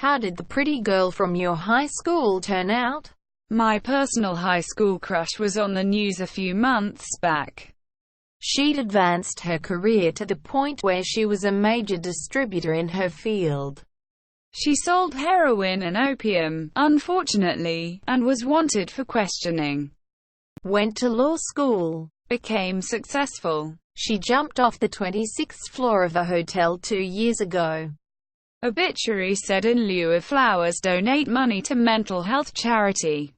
How did the pretty girl from your high school turn out? My personal high school crush was on the news a few months back. She'd advanced her career to the point where she was a major distributor in her field. She sold heroin and opium, unfortunately, and was wanted for questioning. Went to law school. Became successful. She jumped off the 26th floor of a hotel 2 years ago. Obituary said in lieu of flowers, donate money to mental health charity.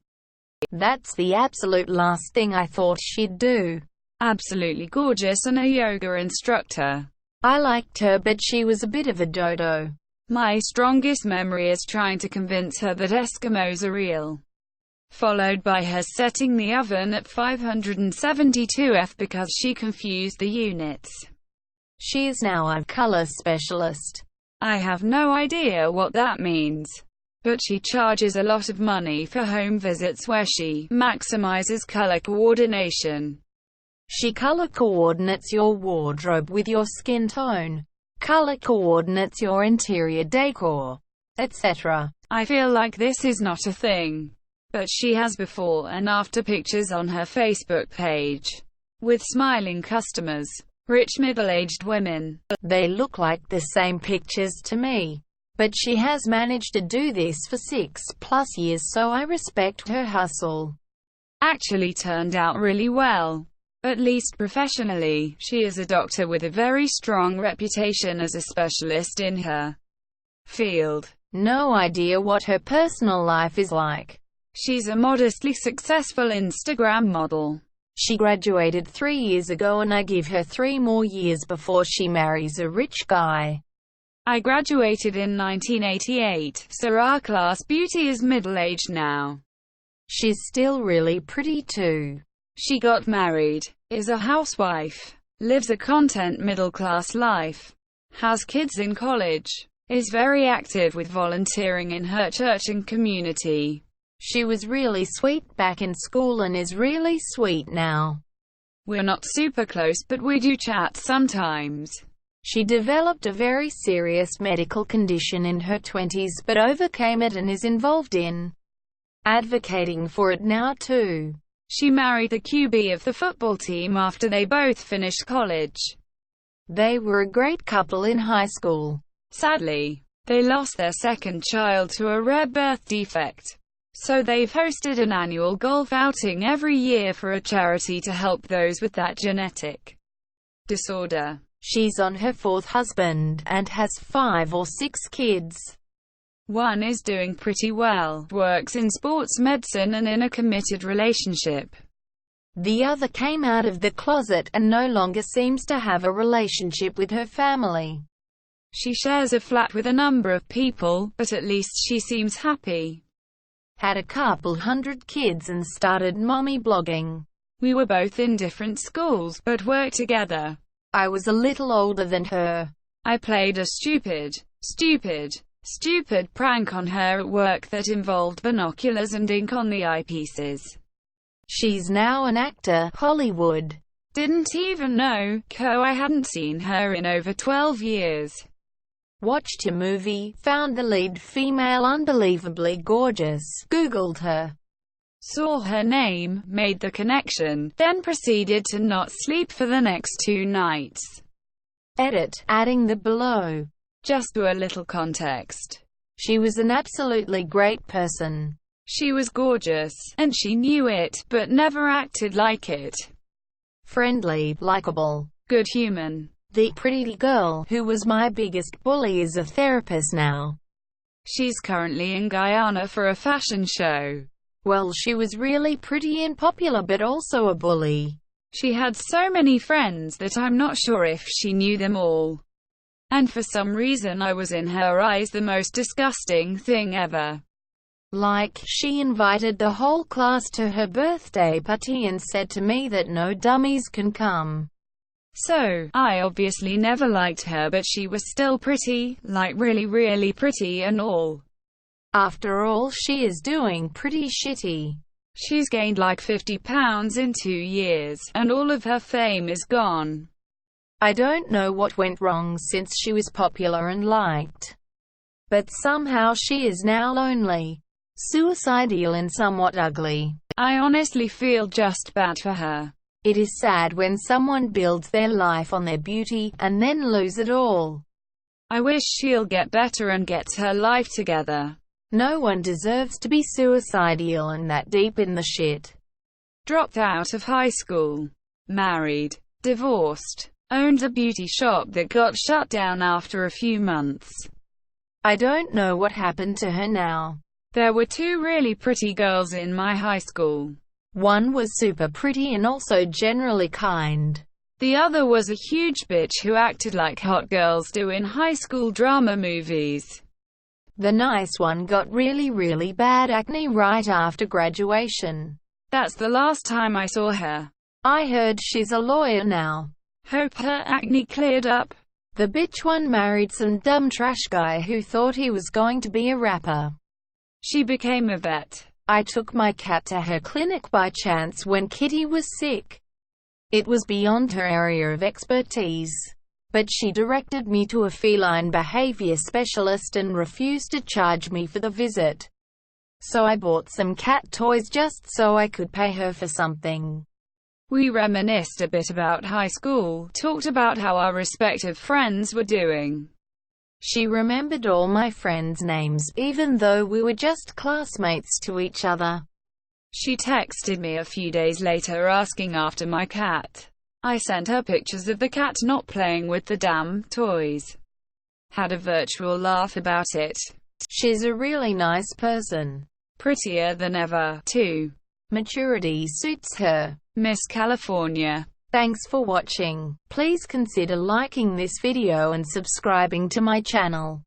That's the absolute last thing I thought she'd do. Absolutely gorgeous and a yoga instructor. I liked her, but she was a bit of a dodo. My strongest memory is trying to convince her that Eskimos are real, followed by her setting the oven at 572°F because she confused the units. She is now a color specialist. I have no idea what that means. But she charges a lot of money for home visits where she maximizes color coordination. She color coordinates your wardrobe with your skin tone, color coordinates your interior decor, etc. I feel like this is not a thing. But she has before and after pictures on her Facebook page with smiling customers, rich middle-aged women. They look like the same pictures to me. But she has managed to do this for 6+ years, so I respect her hustle. Actually turned out really well. At least professionally. She is a doctor with a very strong reputation as a specialist in her field. No idea what her personal life is like. She's a modestly successful Instagram model. She graduated 3 years ago and I give her 3 more years before she marries a rich guy. I graduated in 1988, so our class beauty is middle-aged now. She's still really pretty too. She got married, is a housewife, lives a content middle-class life, has kids in college, is very active with volunteering in her church and community. She was really sweet back in school and is really sweet now. We're not super close, but we do chat sometimes. She developed a very serious medical condition in her 20s but overcame it and is involved in advocating for it now too. She married the QB of the football team after they both finished college. They were a great couple in high school. Sadly, they lost their second child to a rare birth defect. So they've hosted an annual golf outing every year for a charity to help those with that genetic disorder. She's on her 4th husband, and has 5 or 6 kids. One is doing pretty well, works in sports medicine and in a committed relationship. The other came out of the closet and no longer seems to have a relationship with her family. She shares a flat with a number of people, but at least she seems happy. Had a couple hundred kids and started mommy blogging. We were both in different schools, but worked together. I was a little older than her. I played a stupid prank on her at work that involved binoculars and ink on the eyepieces. She's now an actor, Hollywood. Didn't even know, I hadn't seen her in over 12 years. Watched a movie, found the lead female unbelievably gorgeous, Googled her. Saw her name, made the connection, then proceeded to not sleep for the next 2 nights. Edit, adding the below. Just to a little context. She was an absolutely great person. She was gorgeous, and she knew it, but never acted like it. Friendly, likable, good human. The pretty girl, who was my biggest bully, is a therapist now. She's currently in Guyana for a fashion show. Well, she was really pretty and popular but also a bully. She had so many friends that I'm not sure if she knew them all. And for some reason I was in her eyes the most disgusting thing ever. Like, she invited the whole class to her birthday party and said to me that no dummies can come. So, I obviously never liked her, but she was still pretty, like really pretty and all. After all, she is doing pretty shitty. She's gained like 50 pounds in 2 years, and all of her fame is gone. I don't know what went wrong since she was popular and liked. But somehow she is now lonely, suicidal and somewhat ugly. I honestly feel just bad for her. It is sad when someone builds their life on their beauty, and then lose it all. I wish she'll get better and get her life together. No one deserves to be suicidal and that deep in the shit. Dropped out of high school. Married. Divorced. Owned a beauty shop that got shut down after a few months. I don't know what happened to her now. There were two really pretty girls in my high school. One was super pretty and also generally kind. The other was a huge bitch who acted like hot girls do in high school drama movies. The nice one got really bad acne right after graduation. That's the last time I saw her. I heard she's a lawyer now. Hope her acne cleared up. The bitch one married some dumb trash guy who thought he was going to be a rapper. She became a vet. I took my cat to her clinic by chance when Kitty was sick. It was beyond her area of expertise, but she directed me to a feline behavior specialist and refused to charge me for the visit. So I bought some cat toys just so I could pay her for something. We reminisced a bit about high school, talked about how our respective friends were doing. She remembered all my friends' names, even though we were just classmates to each other. She texted me a few days later asking after my cat. I sent her pictures of the cat not playing with the damn toys. Had a virtual laugh about it. She's a really nice person. Prettier than ever, too. Maturity suits her. Miss California. Thanks for watching. Please consider liking this video and subscribing to my channel.